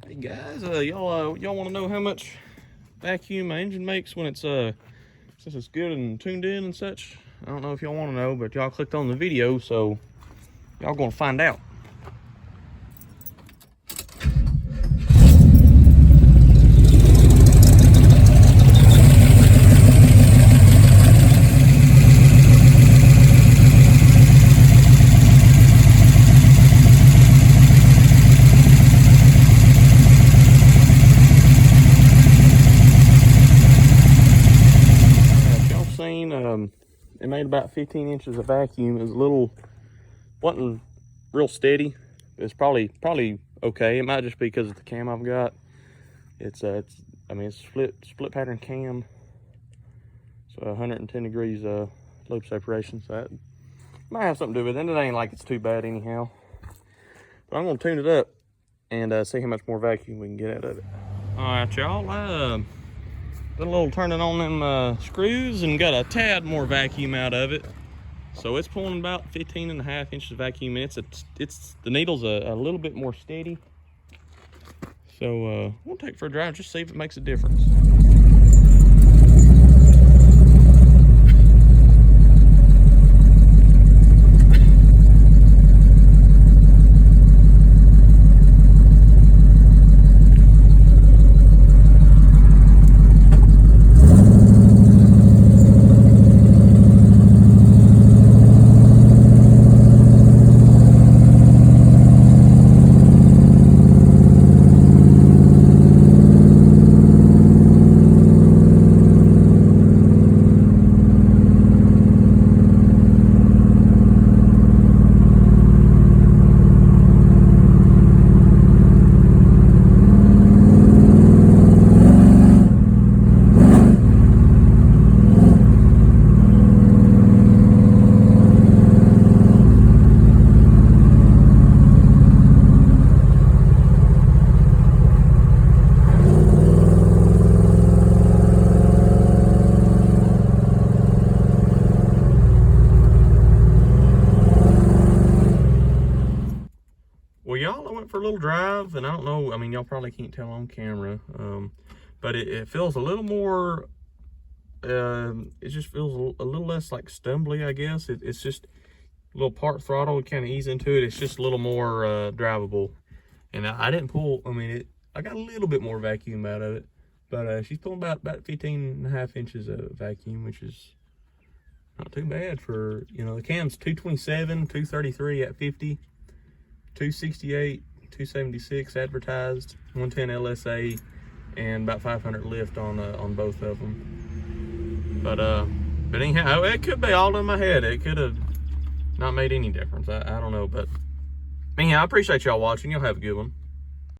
Hey guys, y'all want to know how much vacuum my engine makes when it's since it's good and tuned in and such? I don't know if y'all want to know, but y'all clicked on the video, so y'all gonna find out. It made about 15 inches of vacuum. It was wasn't real steady. It's probably okay. It might just be because of the cam I've got. It's split pattern cam, so 110 degrees lobe separation. So that might have something to do with it. And it ain't like it's too bad anyhow. But I'm gonna tune it up and see how much more vacuum we can get out of it. All right, y'all. Did a little turning on them screws and got a tad more vacuum out of it. So it's pulling about 15.5 inches of vacuum, and the needle's a little bit more steady. So we'll take it for a drive, just see if it makes a difference. Well, y'all, I went for a little drive, and I don't know, I mean, y'all probably can't tell on camera, but it feels a little more, it just feels a little less like stumbly, I guess. It's just a little part throttle, we kind of ease into it. It's just a little more drivable. And I didn't pull, I got a little bit more vacuum out of it, but she's pulling about 15.5 inches of vacuum, which is not too bad for, the cam's 227, 233 at 50. 268, 276 advertised, 110 LSA, and about 500 lift on both of them. But anyhow, it could be all in my head. It could have not made any difference. I don't know. But anyhow, I appreciate y'all watching. Y'all have a good one.